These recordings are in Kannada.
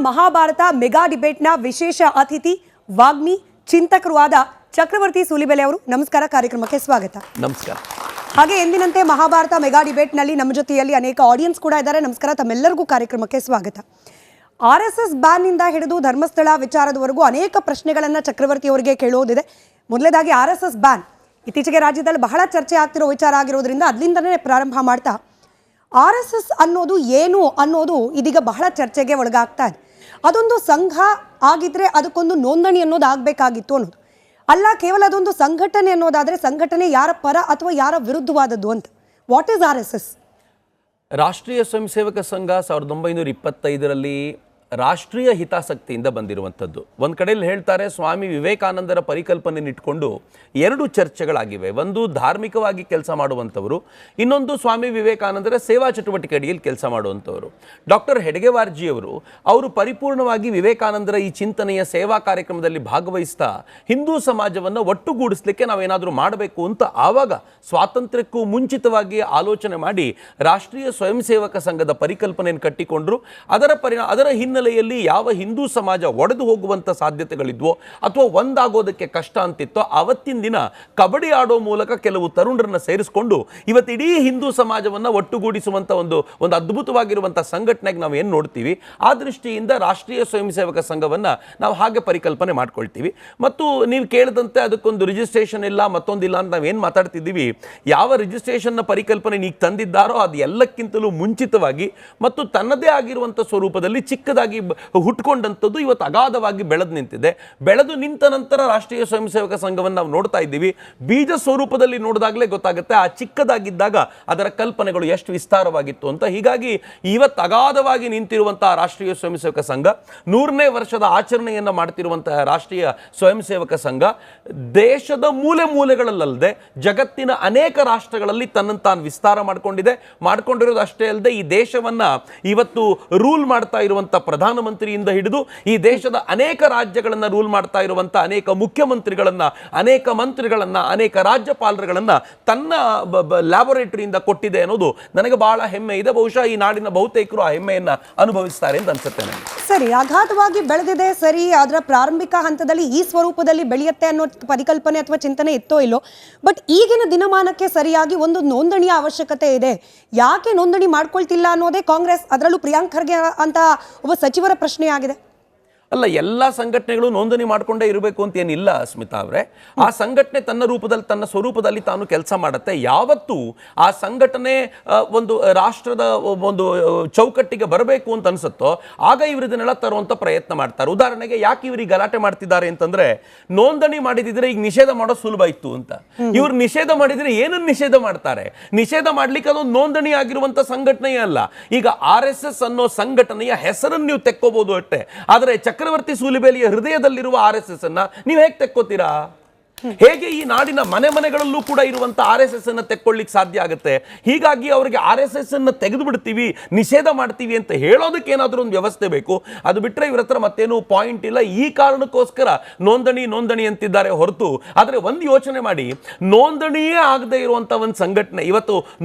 ಮಹಾಭಾರತ ಮೆಗಾ ಡಿಬೇಟ್ನ ವಿಶೇಷ ಅತಿಥಿ ವಾಗ್ಮಿ ಚಿಂತಕರು ಆದ ಚಕ್ರವರ್ತಿ ಸೂಲಿಬೆಲೆ ಅವರು. ನಮಸ್ಕಾರ, ಕಾರ್ಯಕ್ರಮಕ್ಕೆ ಸ್ವಾಗತ. ನಮಸ್ಕಾರ. ಹಾಗೆ ಎಂದಿನಂತೆ ಮಹಾಭಾರತ ಮೆಗಾ ಡಿಬೇಟ್ನಲ್ಲಿ ನಮ್ಮ ಜೊತೆಯಲ್ಲಿ ಅನೇಕ ಆಡಿಯನ್ಸ್ ಕೂಡ ಇದ್ದಾರೆ. ನಮಸ್ಕಾರ, ತಮ್ಮೆಲ್ಲರಿಗೂ ಕಾರ್ಯಕ್ರಮಕ್ಕೆ ಸ್ವಾಗತ. RSS ಬ್ಯಾನ್ನಿಂದ ಹಿಡಿದು ಧರ್ಮಸ್ಥಳ ವಿಚಾರದವರೆಗೂ ಅನೇಕ ಪ್ರಶ್ನೆಗಳನ್ನು ಚಕ್ರವರ್ತಿ ಅವರಿಗೆ ಕೇಳೋದಿದೆ. ಮೊದಲನೇದಾಗಿ RSS ಬ್ಯಾನ್ ಇತ್ತೀಚೆಗೆ ರಾಜ್ಯದಲ್ಲಿ ಬಹಳ ಚರ್ಚೆ ಆಗ್ತಿರೋ ವಿಚಾರ ಆಗಿರೋದ್ರಿಂದ ಅಲ್ಲಿಂದನೇ ಪ್ರಾರಂಭ ಮಾಡ್ತಾ RSS ಅನ್ನೋದು ಏನು ಅನ್ನೋದು ಇದೀಗ ಬಹಳ ಚರ್ಚೆಗೆ ಒಳಗಾಗ್ತಾ ಇದೆ. ಅದೊಂದು ಸಂಘ ಆಗಿದ್ರೆ ಅದಕ್ಕೊಂದು ನೋಂದಣಿ ಅನ್ನೋದು ಆಗಬೇಕಾಗಿತ್ತು ಅನ್ನೋದು ಅಲ್ಲ, ಕೇವಲ ಅದೊಂದು ಸಂಘಟನೆ ಅನ್ನೋದಾದರೆ ಸಂಘಟನೆ ಯಾರ ಪರ ಅಥವಾ ಯಾರ ವಿರುದ್ಧವಾದದ್ದು ಅಂತ. What is RSS? ರಾಷ್ಟ್ರೀಯ ಸ್ವಯಂ ಸೇವಕ ಸಂಘ 1925ರಲ್ಲಿ ರಾಷ್ಟ್ರೀಯ ಹಿತಾಸಕ್ತಿಯಿಂದ ಬಂದಿರುವಂಥದ್ದು. ಒಂದು ಕಡೆಯಲ್ಲಿ ಹೇಳ್ತಾರೆ, ಸ್ವಾಮಿ ವಿವೇಕಾನಂದರ ಪರಿಕಲ್ಪನೆಯನ್ನು ಇಟ್ಕೊಂಡು ಎರಡು ಚರ್ಚೆಗಳಾಗಿವೆ. ಒಂದು ಧಾರ್ಮಿಕವಾಗಿ ಕೆಲಸ ಮಾಡುವಂಥವರು, ಇನ್ನೊಂದು ಸ್ವಾಮಿ ವಿವೇಕಾನಂದರ ಸೇವಾ ಚಟುವಟಿಕೆ ಅಡಿಯಲ್ಲಿ ಕೆಲಸ ಮಾಡುವಂಥವರು. ಡಾಕ್ಟರ್ ಹೆಡ್ಗೆವಾರ್ಜಿಯವರು ಅವರು ಪರಿಪೂರ್ಣವಾಗಿ ವಿವೇಕಾನಂದರ ಈ ಚಿಂತನೆಯ ಸೇವಾ ಕಾರ್ಯಕ್ರಮದಲ್ಲಿ ಭಾಗವಹಿಸ್ತಾ ಹಿಂದೂ ಸಮಾಜವನ್ನು ಒಟ್ಟುಗೂಡಿಸ್ಲಿಕ್ಕೆ ನಾವೇನಾದರೂ ಮಾಡಬೇಕು ಅಂತ ಆವಾಗ ಸ್ವಾತಂತ್ರ್ಯಕ್ಕೂ ಮುಂಚಿತವಾಗಿ ಆಲೋಚನೆ ಮಾಡಿ ರಾಷ್ಟ್ರೀಯ ಸ್ವಯಂ ಸೇವಕ ಸಂಘದ ಪರಿಕಲ್ಪನೆಯನ್ನು ಕಟ್ಟಿಕೊಂಡ್ರು. ಅದರ ಹಿನ್ನೆಲೆಯಲ್ಲಿ ಯಾವ ಹಿಂದೂ ಸಮಾಜ ಒಡೆದು ಹೋಗುವಂಥ ಸಾಧ್ಯತೆಗಳಿದ್ವೋ ಅಥವಾ ಒಂದಾಗೋದಕ್ಕೆ ಕಷ್ಟ ಅಂತಿತ್ತೋ ಅವತ್ತಿನ ದಿನ ಕಬಡ್ಡಿ ಆಡೋ ಮೂಲಕ ಕೆಲವು ತರುಣರನ್ನು ಸೇರಿಸಿಕೊಂಡು ಇವತ್ತು ಇಡೀ ಹಿಂದೂ ಸಮಾಜವನ್ನು ಒಟ್ಟುಗೂಡಿಸುವಂಥ ಒಂದು ಅದ್ಭುತವಾಗಿರುವಂಥ ಸಂಘಟನೆಗೆ ನಾವು ಏನು ನೋಡ್ತೀವಿ. ಆ ದೃಷ್ಟಿಯಿಂದ ರಾಷ್ಟ್ರೀಯ ಸ್ವಯಂ ಸೇವಕ ಸಂಘವನ್ನು ನಾವು ಹಾಗೆ ಪರಿಕಲ್ಪನೆ ಮಾಡ್ಕೊಳ್ತೀವಿ. ಮತ್ತು ನೀವು ಕೇಳಿದಂತೆ ಅದಕ್ಕೊಂದು ರಿಜಿಸ್ಟ್ರೇಷನ್ ಇಲ್ಲ, ಮತ್ತೊಂದಿಲ್ಲ ಅಂತ ನಾವೇನು ಮಾತಾಡ್ತಿದ್ದೀವಿ. ಯಾವ ರಿಜಿಸ್ಟ್ರೇಷನ್ನ ಪರಿಕಲ್ಪನೆ ಈಗ ತಂದಿದ್ದಾರೋ ಅದು ಎಲ್ಲಕ್ಕಿಂತಲೂ ಮುಂಚಿತವಾಗಿ ಮತ್ತು ತನ್ನದೇ ಆಗಿರುವಂಥ ಸ್ವರೂಪದಲ್ಲಿ ಚಿಕ್ಕದಾಗಿ ಹುಟ್ಕೊಂಡಂಥದ್ದು ಇವತ್ತು ಅಗಾಧವಾಗಿ ಬೆಳೆದು ನಿಂತಿದೆ. ಬೆಳೆದು ನಿಂತ ನಂತರ ರಾಷ್ಟ್ರೀಯ ಸ್ವಯಂ ಸೇವಕ ಸಂಘವನ್ನು ನಾವು ನೋಡ್ತಾ ಇದ್ದೀವಿ. ಬೀಜ ಸ್ವರೂಪದಲ್ಲಿ ನೋಡಿದಾಗಲೇ ಗೊತ್ತಾಗುತ್ತೆ ಆ ಚಿಕ್ಕದಾಗಿದ್ದಾಗ ಅದರ ಕಲ್ಪನೆಗಳು ಎಷ್ಟು ವಿಸ್ತಾರವಾಗಿತ್ತು ಅಂತ. ಹೀಗಾಗಿ ಇವತ್ತು ಅಗಾಧವಾಗಿ ನಿಂತಿರುವಂತಹ ರಾಷ್ಟ್ರೀಯ ಸ್ವಯಂ ಸೇವಕ ಸಂಘ 100ನೇ ವರ್ಷದ ಆಚರಣೆಯನ್ನು ಮಾಡ್ತಿರುವಂತಹ ರಾಷ್ಟ್ರೀಯ ಸ್ವಯಂ ಸೇವಕ ಸಂಘ ದೇಶದ ಮೂಲೆ ಮೂಲೆಗಳಲ್ಲದೆ ಜಗತ್ತಿನ ಅನೇಕ ರಾಷ್ಟ್ರಗಳಲ್ಲಿ ತನ್ನನ್ನು ತಾನು ವಿಸ್ತಾರ ಮಾಡ್ಕೊಂಡಿರೋದು ಅಷ್ಟೇ ಅಲ್ಲದೆ ಈ ದೇಶವನ್ನ ಇವತ್ತು ರೂಲ್ ಮಾಡ್ತಾ ಇರುವಂತ ಪ್ರಧಾನಮಂತ್ರಿಯಿಂದ ಹಿಡಿದು ಈ ದೇಶದ ಅನೇಕ ರಾಜ್ಯಗಳನ್ನು ರೂಲ್ ಮಾಡ್ತಾ ಇರುವಂತ ಅನೇಕ ಮುಖ್ಯಮಂತ್ರಿಗಳನ್ನ, ಅನೇಕ ಮಂತ್ರಿಗಳನ್ನ, ಅನೇಕ ರಾಜ್ಯಪಾಲರುಗಳನ್ನ ತನ್ನ ಲ್ಯಾಬೊರೇಟರಿಯಿಂದ ಕೊಟ್ಟಿದೆ ಅನ್ನೋದು ನನಗೆ ಬಹಳ ಹೆಮ್ಮೆ ಇದೆ. ಬಹುಶಃ ಈ ನಾಡಿನ ಬಹುತೇಕರು ಆ ಹೆಮ್ಮೆಯನ್ನ ಅನುಭವಿಸ್ತಾರೆ ಅಂತ ಅನ್ಸುತ್ತೆ ನನಗೆ. ಸರಿ, ಅಗಾಧವಾಗಿ ಬೆಳೆದಿದೆ ಸರಿ. ಅದರ ಪ್ರಾರಂಭಿಕ ಹಂತದಲ್ಲಿ ಈ ಸ್ವರೂಪದಲ್ಲಿ ಬೆಳೆಯುತ್ತೆ ಅನ್ನೋ ಪರಿಕಲ್ಪನೆ ಅಥವಾ ಚಿಂತನೆ ಇತ್ತೋ ಇಲ್ಲೋ, ಬಟ್ ಈಗಿನ ದಿನಮಾನಕ್ಕೆ ಸರಿಯಾಗಿ ಒಂದು ನೋಂದಣಿಯ ಅವಶ್ಯಕತೆ ಇದೆ. ಯಾಕೆ ನೋಂದಣಿ ಮಾಡ್ಕೊಳ್ತಿಲ್ಲ ಅನ್ನೋದೇ ಕಾಂಗ್ರೆಸ್, ಅದರಲ್ಲೂ ಪ್ರಿಯಾಂಕ್ ಖರ್ಗೆ ಅಂತ ಒಬ್ಬ ಸಚಿವರ ಪ್ರಶ್ನೆ ಆಗಿದೆ. ಅಲ್ಲ, ಎಲ್ಲ ಸಂಘಟನೆಗಳು ನೋಂದಣಿ ಮಾಡಿಕೊಂಡೇ ಇರಬೇಕು ಅಂತ ಏನಿಲ್ಲ ಸ್ಮಿತಾ ಅವರೇ. ಆ ಸಂಘಟನೆ ತನ್ನ ರೂಪದಲ್ಲಿ, ತನ್ನ ಸ್ವರೂಪದಲ್ಲಿ ತಾನು ಕೆಲಸ ಮಾಡುತ್ತೆ. ಯಾವತ್ತೂ ಆ ಸಂಘಟನೆ ಒಂದು ರಾಷ್ಟ್ರದ ಒಂದು ಚೌಕಟ್ಟಿಗೆ ಬರಬೇಕು ಅಂತ ಅನ್ಸುತ್ತೋ ಆಗ ಇವರು ಇದನ್ನೆಲ್ಲ ತರುವಂಥ ಪ್ರಯತ್ನ ಮಾಡ್ತಾರೆ. ಉದಾಹರಣೆಗೆ ಯಾಕೆ ಇವರಿಗೆ ಗಲಾಟೆ ಮಾಡ್ತಿದ್ದಾರೆ ಅಂತಂದ್ರೆ, ನೋಂದಣಿ ಮಾಡಿದಿದ್ರೆ ಈಗ ನಿಷೇಧ ಮಾಡೋದು ಸುಲಭ ಇತ್ತು ಅಂತ. ಇವ್ರು ನಿಷೇಧ ಮಾಡಿದ್ರೆ ಏನನ್ನು ನಿಷೇಧ ಮಾಡ್ತಾರೆ? ನಿಷೇಧ ಮಾಡ್ಲಿಕ್ಕೆ ಅದೊಂದು ನೋಂದಣಿ ಆಗಿರುವಂಥ ಸಂಘಟನೆಯೇ ಅಲ್ಲ. ಈಗ RSS ಅನ್ನೋ ಸಂಘಟನೆಯ ಹೆಸರನ್ನು ನೀವು ತೆಕ್ಕೋಬಹುದು ಅಷ್ಟೇ, ಆದರೆ ಚಕ್ರವರ್ತಿ ಸೂಲಿಬೆಲೆಯ ಹೃದಯದಲ್ಲಿರುವ RSS ಅನ್ನ ನೀವು ಹೇಗೆ ತೆಕ್ಕೋತೀರಾ? ಹೇಗೆ ಈ ನಾಡಿನ ಮನೆಗಳಲ್ಲೂ ಕೂಡ ಇರುವಂತ RSS ಅನ್ನ ತೆಕ್ಕೊಳ್ಳಿಕ್ಕೆ ಸಾಧ್ಯ ಆಗುತ್ತೆ? ಹೀಗಾಗಿ ಅವರಿಗೆ RSS ಅನ್ನ ತೆಗೆದು ಬಿಡ್ತೀವಿ, ನಿಷೇಧ ಮಾಡ್ತೀವಿ ಅಂತ ಹೇಳೋದಕ್ಕೆ ಏನಾದರೂ ಒಂದು ವ್ಯವಸ್ಥೆ ಬೇಕು. ಅದು ಬಿಟ್ಟರೆ ಇವ್ರ ಹತ್ರ ಮತ್ತೇನು ಪಾಯಿಂಟ್ ಇಲ್ಲ. ಈ ಕಾರಣಕ್ಕೋಸ್ಕರ ನೋಂದಣಿ ಅಂತಿದ್ದಾರೆ ಹೊರತು. ಆದರೆ ಒಂದು ಯೋಚನೆ ಮಾಡಿ, ನೋಂದಣಿಯೇ ಆಗದೆ ಇರುವಂತ ಒಂದು ಸಂಘಟನೆ ಇವತ್ತು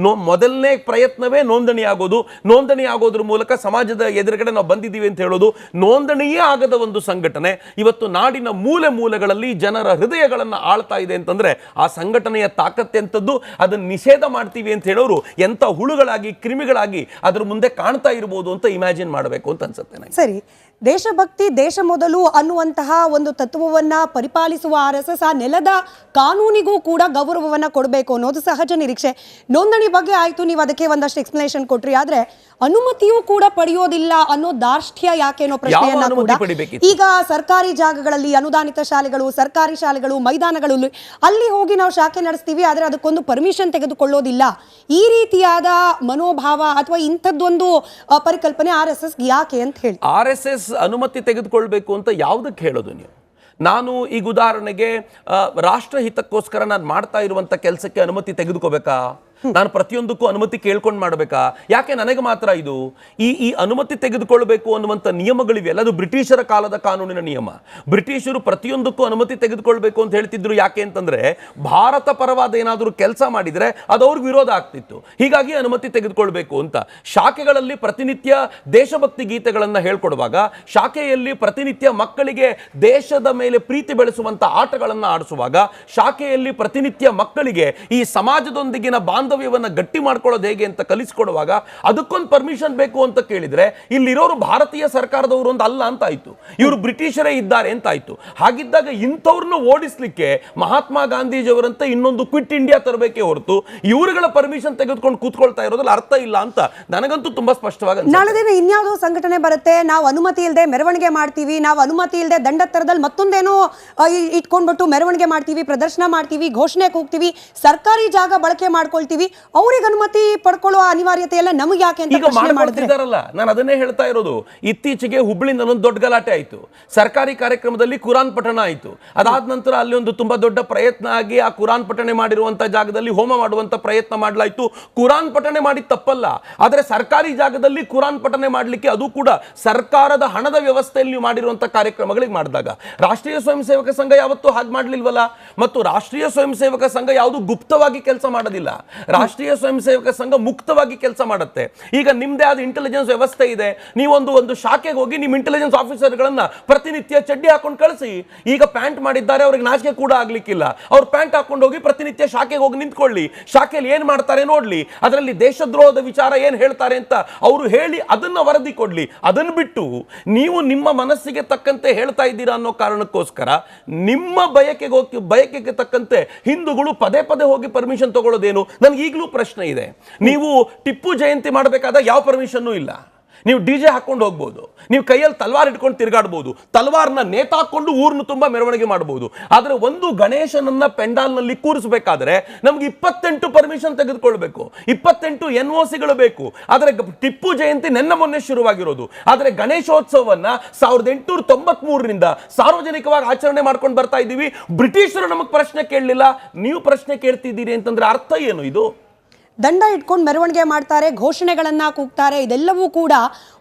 ಮೊದಲನೇ ಪ್ರಯತ್ನವೇ ನೋಂದಣಿ ಆಗೋದ್ರ ಮೂಲಕ ಸಮಾಜದ ಎದುರುಗಡೆ ನಾವು ಬಂದಿದ್ದೀವಿ ಅಂತ ಹೇಳೋದು. ನೋಂದಣಿಯೇ ಆಗದ ಒಂದು ಸಂಘಟನೆ ಇವತ್ತು ನಾಡಿನ ಮೂಲೆ ಮೂಲೆಗಳಲ್ಲಿ ಜನರ ಹೃದಯಗಳನ್ನು ಆಳ್ತಾ ಇದೆ ಅಂತಂದ್ರೆ ಆ ಸಂಘಟನೆಯ ತಾಕತ್ತೆಂಥದ್ದು. ಅದನ್ನು ನಿಷೇಧ ಮಾಡ್ತೀವಿ ಅಂತ ಹೇಳೋರು ಎಂತ ಹುಳುಗಳಾಗಿ, ಕ್ರಿಮಿಗಳಾಗಿ ಅದರ ಮುಂದೆ ಕಾಣ್ತಾ ಇರಬಹುದು ಅಂತ ಇಮ್ಯಾಜಿನ್ ಮಾಡಬೇಕು ಅಂತ ಅನ್ಸುತ್ತೆ. ಸರಿ, ದೇಶಭಕ್ತಿ ದೇಶ ಮೊದಲು ಅನ್ನುವಂತಹ ಒಂದು ತತ್ವವನ್ನ ಪರಿಪಾಲಿಸುವ RSS ಆ ನೆಲದ ಕಾನೂನಿಗೂ ಕೂಡ ಗೌರವವನ್ನ ಕೊಡಬೇಕು ಅನ್ನೋದು ಸಹಜ ನಿರೀಕ್ಷೆ. ನೋಂದಣಿ ಬಗ್ಗೆ ಆಯ್ತು, ನೀವು ಅದಕ್ಕೆ ಒಂದಷ್ಟು ಎಕ್ಸ್ಪ್ಲನೇಷನ್ ಕೊಟ್ರಿ. ಆದ್ರೆ ಅನುಮತಿಯೂ ಕೂಡ ಪಡೆಯೋದಿಲ್ಲ ಅನ್ನೋ ದಾರ್ಷ್ಟ್ಯ ಯಾಕೇನೋ ಪ್ರಶ್ನೆಯನ್ನ ಕೂಡ ಈಗ ಸರ್ಕಾರಿ ಜಾಗಗಳಲ್ಲಿ, ಅನುದಾನಿತ ಶಾಲೆಗಳು, ಸರ್ಕಾರಿ ಶಾಲೆಗಳು, ಮೈದಾನಗಳು, ಅಲ್ಲಿ ಹೋಗಿ ನಾವು ಶಾಖೆ ನಡೆಸ್ತೀವಿ, ಆದ್ರೆ ಅದಕ್ಕೊಂದು ಪರ್ಮಿಷನ್ ತೆಗೆದುಕೊಳ್ಳೋದಿಲ್ಲ. ಈ ರೀತಿಯಾದ ಮನೋಭಾವ ಅಥವಾ ಇಂಥದ್ದೊಂದು ಪರಿಕಲ್ಪನೆ RSS ಯಾಕೆ ಅಂತ ಹೇಳಿ. RSS ಅನುಮತಿ ತೆಗೆದುಕೊಳ್ಬೇಕು ಅಂತ ಯಾವುದಕ್ಕೆ ಹೇಳೋದು ನೀವು? ನಾನು ಈಗ ಉದಾಹರಣೆಗೆ ರಾಷ್ಟ್ರಹಿತಕ್ಕೋಸ್ಕರ ನಾನು ಮಾಡ್ತಾ ಇರುವಂಥ ಕೆಲಸಕ್ಕೆ ಅನುಮತಿ ತೆಗೆದುಕೋಬೇಕಾ? ನಾನು ಪ್ರತಿಯೊಂದಕ್ಕೂ ಅನುಮತಿ ಕೇಳ್ಕೊಂಡು ಮಾಡಬೇಕಾ? ಯಾಕೆ ನನಗೆ ಮಾತ್ರ ಇದು? ಈ ಅನುಮತಿ ತೆಗೆದುಕೊಳ್ಬೇಕು ಅನ್ನುವಂಥ ನಿಯಮಗಳಿವೆಯಲ್ಲ, ಅದು ಬ್ರಿಟಿಷರ ಕಾಲದ ಕಾನೂನಿನ ನಿಯಮ. ಬ್ರಿಟಿಷರು ಪ್ರತಿಯೊಂದಕ್ಕೂ ಅನುಮತಿ ತೆಗೆದುಕೊಳ್ಬೇಕು ಅಂತ ಹೇಳ್ತಿದ್ರು. ಯಾಕೆ ಅಂತಂದ್ರೆ ಭಾರತ ಪರವಾದ ಏನಾದರೂ ಕೆಲಸ ಮಾಡಿದ್ರೆ ಅದು ಅವ್ರಿಗೆ ವಿರೋಧ ಆಗ್ತಿತ್ತು. ಹೀಗಾಗಿ ಅನುಮತಿ ತೆಗೆದುಕೊಳ್ಬೇಕು ಅಂತ. ಶಾಖೆಗಳಲ್ಲಿ ಪ್ರತಿನಿತ್ಯ ದೇಶಭಕ್ತಿ ಗೀತೆಗಳನ್ನು ಹೇಳ್ಕೊಡುವಾಗ, ಶಾಖೆಯಲ್ಲಿ ಪ್ರತಿನಿತ್ಯ ಮಕ್ಕಳಿಗೆ ದೇಶದ ಮೇಲೆ ಪ್ರೀತಿ ಬೆಳೆಸುವಂತ ಆಟಗಳನ್ನು ಆಡಿಸುವಾಗ, ಶಾಖೆಯಲ್ಲಿ ಪ್ರತಿನಿತ್ಯ ಮಕ್ಕಳಿಗೆ ಈ ಸಮಾಜದೊಂದಿಗಿನ ಬಾಂಧವ್ಯವನ್ನು ಗಟ್ಟಿ ಮಾಡ್ಕೊಳ್ಳೋದು ಹೇಗೆ ಅಂತ ಕಲಿಸಿಕೊಡುವಾಗ ಅದಕ್ಕೊಂದು ಪರ್ಮಿಷನ್ ಬೇಕು ಅಂತ ಕೇಳಿದ್ರೆ ಇಲ್ಲಿರೋರು ಭಾರತೀಯ ಸರ್ಕಾರದವರು ಒಂದು ಅಲ್ಲ ಅಂತ ಆಯ್ತು, ಇವರು ಬ್ರಿಟಿಷರೇ ಇದ್ದಾರೆ ಅಂತ ಆಯ್ತು. ಹಾಗಿದ್ದಾಗ ಇಂಥವ್ರನ್ನ ಓಡಿಸ್ಲಿಕ್ಕೆ ಮಹಾತ್ಮ ಗಾಂಧೀಜಿಯವರಂತೆ ಇನ್ನೊಂದು ಕ್ವಿಟ್ ಇಂಡಿಯಾ ತರಬೇಕೇ ಹೊರತು ಇವರುಗಳ ಪರ್ಮಿಷನ್ ತೆಗೆದುಕೊಂಡು ಕೂತ್ಕೊಳ್ತಾ ಇರೋದ್ರಲ್ಲಿ ಅರ್ಥ ಇಲ್ಲ ಅಂತ ನನಗಂತೂ ತುಂಬಾ ಸ್ಪಷ್ಟವಾಗಿ. ನಾಳೆ ದಿನ ಇನ್ಯಾವುದೋ ಸಂಘಟನೆ ಬರುತ್ತೆ, ನಾವು ಅನುಮತಿ ಇಲ್ಲದೆ ಮೆರವಣಿಗೆ ಮಾಡ್ತೀವಿ, ನಾವು ಅನುಮತಿ ಇಲ್ಲದೆ ದಂಡತ್ತರದಲ್ಲಿ ಮತ್ತೊಂದೇನೋ ಇಟ್ಕೊಂಡ್ಬಿಟ್ಟು ಮೆರವಣಿಗೆ ಮಾಡ್ತೀವಿ, ಪ್ರದರ್ಶನ ಮಾಡ್ತೀವಿ, ಘೋಷಣೆ ಕೂಗ್ತೀವಿ, ಸರ್ಕಾರಿ ಜಾಗ ಬಳಕೆ ಮಾಡ್ಕೊಳ್ತೀವಿ, ಅವ್ರಿಗೆ ಅನುಮತಿ ಪಡ್ಕೊಳ್ಳೋ ಅನಿವಾರ್ಯತೆ ಎಲ್ಲ ನಮಗೆ ಯಾಕೆ ಅಂತ ಪ್ರಶ್ನೆ ಮಾಡ್ತಿದ್ದಾರಲ್ಲ. ನಾನು ಅದನ್ನೇ ಹೇಳ್ತಾ ಇರೋದು. ಇತ್ತೀಚೆಗೆ ಹುಬ್ಳಿಯಿಂದ ಒಂದು ದೊಡ್ಡ ಗಲಾಟೆ ಆಯ್ತು. ಸರ್ಕಾರಿ ಕಾರ್ಯಕ್ರಮದಲ್ಲಿ ಕುರಾನ್ ಪಠಣ ಆಯ್ತು. ಅದಾದ ನಂತರ ಅಲ್ಲಿ ಒಂದು ತುಂಬಾ ದೊಡ್ಡ ಪ್ರಯತ್ನ ಆಗಿ ಆ ಕುರಾನ್ ಪಠಣೆ ಮಾಡಿರುವಂತ ಜಾಗದಲ್ಲಿ ಹೋಮ ಮಾಡುವಂತ ಪ್ರಯತ್ನ ಮಾಡಲಾಯ್ತು. ಕುರಾನ್ ಪಠಣೆ ಮಾಡಿ ತಪ್ಪಲ್ಲ, ಆದರೆ ಸರ್ಕಾರಿ ಜಾಗದಲ್ಲಿ ಕುರಾನ್ ಪಠಣೆ ಮಾಡಲಿಕ್ಕೆ ಅದು ಕೂಡ ಸರ್ಕಾರದ ಹಣದ ವ್ಯವಸ್ಥೆಯಲ್ಲಿ ಮಾಡಿರುವಂತ ಕಾರ್ಯಕ್ರಮಗಳಿಗೆ ಮಾಡಿದಾಗ ರಾಷ್ಟ್ರೀಯ ಸ್ವಯಂ ಸೇವಕ ಸಂಘ ಯಾವತ್ತೂ ಹಾಗೆ ಮಾಡಲಿಲ್ವಲ್ಲ. ಮತ್ತು ರಾಷ್ಟ್ರೀಯ ಸ್ವಯಂ ಸೇವಕ ಸಂಘ ಯಾವುದು ಗುಪ್ತವಾಗಿ ಕೆಲಸ ಮಾಡೋದಿಲ್ಲ. ರಾಷ್ಟ್ರೀಯ ಸ್ವಯಂ ಸೇವಕ ಸಂಘ ಮುಕ್ತವಾಗಿ ಕೆಲಸ ಮಾಡುತ್ತೆ. ಈಗ ನಿಮ್ದೇ ಆದ ಇಂಟೆಲಿಜೆನ್ಸ್ ವ್ಯವಸ್ಥೆ ಇದೆ. ನೀವೊಂದು ಶಾಖೆಗೆ ಹೋಗಿ ನಿಮ್ಮ ಇಂಟೆಲಿಜೆನ್ಸ್ ಆಫೀಸರ್ಗಳನ್ನ ಪ್ರತಿನಿತ್ಯ ಚಡ್ಡಿ ಹಾಕೊಂಡು ಕಳಿಸಿ. ಈಗ ಪ್ಯಾಂಟ್ ಮಾಡಿದ್ದಾರೆ, ಅವ್ರಿಗೆ ನಾಚಿಕೆ ಕೂಡ ಆಗ್ಲಿಕ್ಕಿಲ್ಲ. ಅವ್ರು ಪ್ಯಾಂಟ್ ಹಾಕೊಂಡು ಹೋಗಿ ಪ್ರತಿನಿತ್ಯ ಶಾಖೆಗೆ ಹೋಗಿ ನಿಂತ್ಕೊಳ್ಳಿ, ಶಾಖೆಯಲ್ಲಿ ಏನ್ ಮಾಡ್ತಾರೆ ನೋಡ್ಲಿ, ಅದರಲ್ಲಿ ದೇಶದ್ರೋಹದ ವಿಚಾರ ಏನ್ ಹೇಳ್ತಾರೆ ಅಂತ ಅವರು ಹೇಳಿ ಅದನ್ನ ವರದಿ ಕೊಡ್ಲಿ. ಅದನ್ನು ಬಿಟ್ಟು ನೀವು ನಿಮ್ಮ ಮನಸ್ಸಿಗೆ ತಕ್ಕಂತೆ ಹೇಳ್ತಾ ಇದ್ದೀರಾ ಅನ್ನೋ ಕಾರಣಕ್ಕೋಸ್ಕರ ನಿಮ್ಮ ಬಯಕೆಗೆ ತಕ್ಕಂತೆ ಹಿಂದೂಗಳು ಪದೇ ಪದೇ ಹೋಗಿ ಪರ್ಮಿಷನ್ ತಗೊಳ್ಳೋದೇನು? ನನಗೆ ಈಗಲೂ ಪ್ರಶ್ನೆ ಇದೆ. ನೀವು ಟಿಪ್ಪು ಜಯಂತಿ ಮಾಡಬೇಕಾದ ಯಾವ ಪರ್ಮಿಷನ್ನೂ ಇಲ್ಲ. ನೀವು ಡಿಜೆ ಹಾಕೊಂಡು ಹೋಗ್ಬೋದು, ನೀವು ಕೈಯಲ್ಲಿ ತಲ್ವಾರ್ ಇಟ್ಕೊಂಡು ತಿರುಗಾಡ್ಬೋದು, ತಲ್ವಾರ್ನ ನೇತಾಕೊಂಡು ಊರ್ನ ತುಂಬಾ ಮೆರವಣಿಗೆ ಮಾಡಬಹುದು. ಆದರೆ ಒಂದು ಗಣೇಶನನ್ನ ಪೆಂಡಾಲ್ನಲ್ಲಿ ಕೂರಿಸಬೇಕಾದ್ರೆ ನಮ್ಗೆ 28 ಪರ್ಮಿಷನ್ ತೆಗೆದುಕೊಳ್ಬೇಕು, 28 NOCಗಳು ಬೇಕು. ಆದರೆ ಟಿಪ್ಪು ಜಯಂತಿ ಮೊನ್ನೆ ಶುರುವಾಗಿರೋದು. ಆದರೆ ಗಣೇಶೋತ್ಸವವನ್ನ 1893ರಿಂದ ಸಾರ್ವಜನಿಕವಾಗಿ ಆಚರಣೆ ಮಾಡ್ಕೊಂಡು ಬರ್ತಾ ಇದ್ದೀವಿ. ಬ್ರಿಟಿಷರು ನಮಗೆ ಪ್ರಶ್ನೆ ಕೇಳಲಿಲ್ಲ, ನೀವು ಪ್ರಶ್ನೆ ಕೇಳ್ತಿದ್ದೀರಿ ಅಂತಂದ್ರೆ ಅರ್ಥ ಏನು? ಇದು ದಂಡ ಇಟ್ಕೊಂಡು ಮೆರವಣಿಗೆ ಮಾಡ್ತಾರೆ, ಘೋಷಣೆಗಳನ್ನ ಕೂಗ್ತಾರೆ, ಇದೆಲ್ಲವೂ ಕೂಡ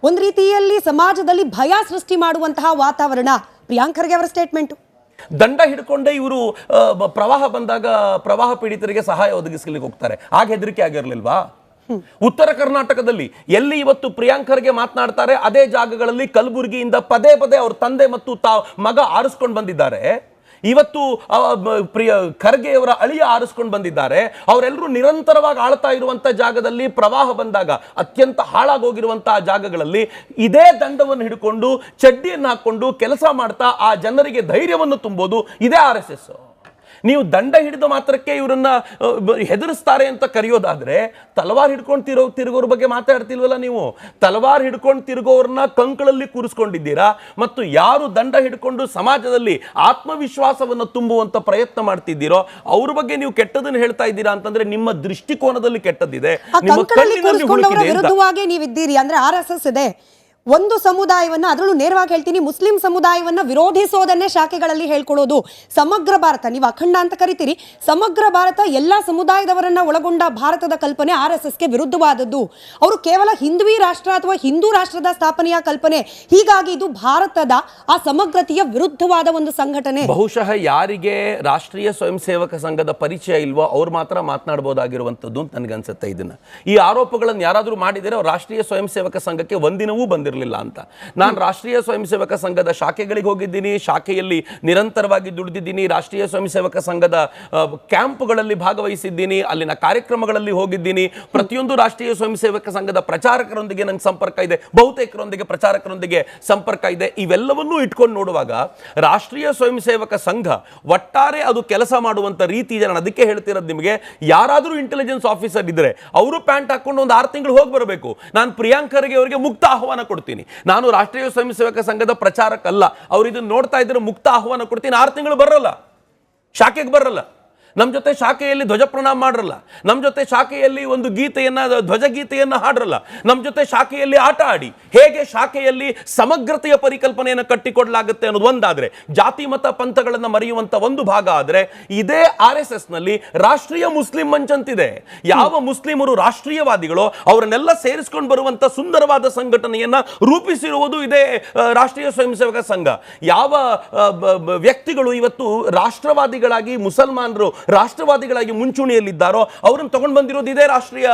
ಒಂದು ರೀತಿಯಲ್ಲಿ ಸಮಾಜದಲ್ಲಿ ಭಯ ಸೃಷ್ಟಿ ಮಾಡುವಂತಹ ವಾತಾವರಣ. ಪ್ರಿಯಾಂಕ್ ಖರ್ಗೆ ಅವರ ಸ್ಟೇಟ್ಮೆಂಟ್. ದಂಡ ಹಿಡ್ಕೊಂಡೇ ಇವರು ಪ್ರವಾಹ ಬಂದಾಗ ಪ್ರವಾಹ ಪೀಡಿತರಿಗೆ ಸಹಾಯ ಒದಗಿಸಲಿಕ್ಕೆ ಹೋಗ್ತಾರೆ. ಆಗ ಹೆದರಿಕೆ ಆಗಿರಲಿಲ್ವಾ? ಉತ್ತರ ಕರ್ನಾಟಕದಲ್ಲಿ ಎಲ್ಲಿ ಇವತ್ತು ಪ್ರಿಯಾಂಕ್ ಖರ್ಗೆ ಮಾತನಾಡ್ತಾರೆ ಅದೇ ಜಾಗಗಳಲ್ಲಿ ಕಲಬುರಗಿಯಿಂದ ಪದೇ ಪದೇ ಅವ್ರ ತಂದೆ ಮತ್ತು ಮಗ ಆರಿಸ್ಕೊಂಡು ಬಂದಿದ್ದಾರೆ. ಇವತ್ತು ಖರ್ಗೆಯವರ ಅಳಿಯ ಆರಿಸ್ಕೊಂಡು ಬಂದಿದ್ದಾರೆ. ಅವರೆಲ್ಲರೂ ನಿರಂತರವಾಗಿ ಆಳ್ತಾ ಇರುವಂತ ಜಾಗದಲ್ಲಿ ಪ್ರವಾಹ ಬಂದಾಗ ಅತ್ಯಂತ ಹಾಳಾಗೋಗಿರುವಂತಹ ಜಾಗಗಳಲ್ಲಿ ಇದೇ ದಂಡವನ್ನು ಹಿಡ್ಕೊಂಡು ಚಡ್ಡಿಯನ್ನು ಹಾಕೊಂಡು ಕೆಲಸ ಮಾಡ್ತಾ ಆ ಜನರಿಗೆ ಧೈರ್ಯವನ್ನು ತುಂಬೋದು ಇದೇ RSS. ನೀವು ದಂಡ ಹಿಡಿದ ಮಾತ್ರಕ್ಕೆ ಇವರನ್ನ ಹೆದರಿಸ್ತಾರೆ ಅಂತ ಕರೆಯೋದಾದ್ರೆ ತಲವಾರ್ ಹಿಡ್ಕೊಂಡು ತಿರುಗೋರ ಬಗ್ಗೆ ಮಾತಾಡ್ತಿಲ್ವಲ್ಲ ನೀವು? ತಲವಾರ್ ಹಿಡ್ಕೊಂಡು ತಿರುಗೋರನ್ನ ಕಂಕಳಲ್ಲಿ ಕೂರಿಸ್ಕೊಂಡಿದ್ದೀರಾ. ಮತ್ತು ಯಾರು ದಂಡ ಹಿಡ್ಕೊಂಡು ಸಮಾಜದಲ್ಲಿ ಆತ್ಮವಿಶ್ವಾಸವನ್ನು ತುಂಬುವಂತ ಪ್ರಯತ್ನ ಮಾಡ್ತಿದ್ದೀರೋ ಅವ್ರ ಬಗ್ಗೆ ನೀವು ಕೆಟ್ಟದನ್ನು ಹೇಳ್ತಾ ಇದ್ದೀರಾ ಅಂತಂದ್ರೆ ನಿಮ್ಮ ದೃಷ್ಟಿಕೋನದಲ್ಲಿ ಕೆಟ್ಟದಿದೆ. ವಿರುದ್ಧವಾಗಿ ನೀವಿದ್ದೀರಿ ಅಂದ್ರೆ RSS ಇದೆ. ಒಂದು ಸಮುದಾಯವನ್ನ, ಅದರಲ್ಲೂ ನೇರವಾಗಿ ಹೇಳ್ತೀನಿ, ಮುಸ್ಲಿಂ ಸಮುದಾಯವನ್ನ ವಿರೋಧಿಸೋದನ್ನೇ ಶಾಖೆಗಳಲ್ಲಿ ಹೇಳ್ಕೊಳ್ಳೋದು. ಸಮಗ್ರ ಭಾರತ, ನೀವು ಅಖಂಡ ಅಂತ ಕರಿತೀರಿ, ಸಮಗ್ರ ಭಾರತ ಎಲ್ಲ ಸಮುದಾಯದವರನ್ನ ಒಳಗೊಂಡ ಭಾರತದ ಕಲ್ಪನೆ RSSಗೆ ವಿರುದ್ಧವಾದದ್ದು. ಅವರು ಕೇವಲ ಹಿಂದುವಿ ರಾಷ್ಟ್ರ ಅಥವಾ ಹಿಂದೂ ರಾಷ್ಟ್ರದ ಸ್ಥಾಪನೆಯ ಕಲ್ಪನೆ. ಹೀಗಾಗಿ ಇದು ಭಾರತದ ಆ ಸಮಗ್ರತೆಯ ವಿರುದ್ಧವಾದ ಒಂದು ಸಂಘಟನೆ. ಬಹುಶಃ ಯಾರಿಗೆ ರಾಷ್ಟ್ರೀಯ ಸ್ವಯಂ ಸೇವಕ ಸಂಘದ ಪರಿಚಯ ಇಲ್ವೋ ಅವ್ರು ಮಾತ್ರ ಮಾತನಾಡಬಹುದಾಗಿರುವಂತದ್ದು ಅಂತ ನನಗನ್ಸುತ್ತೆ. ಇದನ್ನ ಈ ಆರೋಪಗಳನ್ನು ಯಾರಾದರೂ ಮಾಡಿದರೆ ಅವ್ರು ರಾಷ್ಟ್ರೀಯ ಸ್ವಯಂ ಸೇವಕ ಸಂಘಕ್ಕೆ ಒಂದಿನವೂ ಬಂದಿರಲಿಲ್ಲ ಅಂತ. ನಾನು ರಾಷ್ಟ್ರೀಯ ಸ್ವಯಂ ಸೇವಕ ಸಂಘದ ಶಾಖೆಗಳಿಗೆ ಹೋಗಿದ್ದೀನಿ, ಶಾಖೆಯಲ್ಲಿ ನಿರಂತರವಾಗಿ ದುಡಿದಿದ್ದೀನಿ, ರಾಷ್ಟ್ರೀಯ ಸ್ವಯಂ ಸೇವಕ ಸಂಘದ ಕ್ಯಾಂಪ್ಗಳಲ್ಲಿ ಭಾಗವಹಿಸಿದ್ದೀನಿ, ಅಲ್ಲಿನ ಕಾರ್ಯಕ್ರಮಗಳಲ್ಲಿ ಹೋಗಿದ್ದೀನಿ. ಪ್ರತಿಯೊಂದು ರಾಷ್ಟ್ರೀಯ ಸ್ವಯಂ ಸೇವಕ ಸಂಘದ ಪ್ರಚಾರಕರೊಂದಿಗೆ ನಂಗೆ ಸಂಪರ್ಕ ಇದೆ, ಬಹುತೇಕರೊಂದಿಗೆ ಪ್ರಚಾರಕರೊಂದಿಗೆ ಸಂಪರ್ಕ ಇದೆ. ಇವೆಲ್ಲವನ್ನೂ ಇಟ್ಕೊಂಡು ನೋಡುವಾಗ ರಾಷ್ಟ್ರೀಯ ಸ್ವಯಂ ಸೇವಕ ಸಂಘ ಒಟ್ಟಾರೆ ಅದು ಕೆಲಸ ಮಾಡುವಂತ ರೀತಿ ಇದೆ. ನಾನು ಅದಕ್ಕೆ ಹೇಳ್ತಿರೋದು ನಿಮಗೆ, ಯಾರಾದರೂ ಇಂಟೆಲಿಜೆನ್ಸ್ ಆಫೀಸರ್ ಇದ್ರೆ ಅವರು ಪ್ಯಾಂಟ್ ಹಾಕೊಂಡು ಒಂದು 6 ತಿಂಗಳು ಹೋಗಿ ಬರಬೇಕು. ನಾನು ಪ್ರಿಯಾಂಕ್ ಖರ್ಗೆ ಅವರಿಗೆ ಮುಕ್ತ ಆಹ್ವಾನ ಕೊಡ್ತೀನಿ. ನಾನು ರಾಷ್ಟ್ರೀಯ ಸ್ವಯಂ ಸೇವಕ ಸಂಘದ ಪ್ರಚಾರಕಲ್ಲ, ಅವರು ಇದನ್ನು ನೋಡ್ತಾ ಇದ್ರೆ ಮುಕ್ತ ಆಹ್ವಾನ ಕೊಡ್ತೀನಿ. 6 ತಿಂಗಳು ಬರಲ್ಲ, ಶಾಖೆಗೆ ಬರಲ್ಲ. ನಮ್ಮ ಜೊತೆ ಶಾಖೆಯಲ್ಲಿ ಧ್ವಜ ಪ್ರಣಾಮ ಮಾಡ್ರಲ್ಲ, ನಮ್ಮ ಜೊತೆ ಶಾಖೆಯಲ್ಲಿ ಒಂದು ಗೀತೆಯನ್ನ ಧ್ವಜ ಗೀತೆಯನ್ನ ಹಾಡ್ರಲ್ಲ, ನಮ್ಮ ಜೊತೆ ಶಾಖೆಯಲ್ಲಿ ಆಟ ಆಡಿ. ಹೇಗೆ ಶಾಖೆಯಲ್ಲಿ ಸಮಗ್ರತೆಯ ಪರಿಕಲ್ಪನೆಯನ್ನು ಕಟ್ಟಿಕೊಡ್ಲಾಗುತ್ತೆ ಅನ್ನೋದು ಒಂದಾದ್ರೆ, ಜಾತಿ ಮತ ಪಂಥಗಳನ್ನು ಮರೆಯುವಂತ ಒಂದು ಭಾಗ ಆದ್ರೆ, ಇದೇ RSS ನಲ್ಲಿ ರಾಷ್ಟ್ರೀಯ ಮುಸ್ಲಿಂ ಮಂಚ್ ಅಂತಿದೆ. ಯಾವ ಮುಸ್ಲಿಮರು ರಾಷ್ಟ್ರೀಯವಾದಿಗಳೋ ಅವರನ್ನೆಲ್ಲ ಸೇರಿಸಿಕೊಂಡು ಬರುವಂತ ಸುಂದರವಾದ ಸಂಘಟನೆಯನ್ನ ರೂಪಿಸಿರುವುದು ಇದೇ ರಾಷ್ಟ್ರೀಯ ಸ್ವಯಂ ಸೇವಕ ಸಂಘ. ಯಾವ ವ್ಯಕ್ತಿಗಳು ಇವತ್ತು ರಾಷ್ಟ್ರವಾದಿಗಳಾಗಿ, ಮುಸಲ್ಮಾನರು ರಾಷ್ಟ್ರವಾದಿಗಳಾಗಿ ಮುಂಚೂಣಿಯಲ್ಲಿದ್ದಾರೋ ಅವರನ್ನು ತಗೊಂಡು ಬಂದಿರೋದು ಇದೇ ರಾಷ್ಟ್ರೀಯ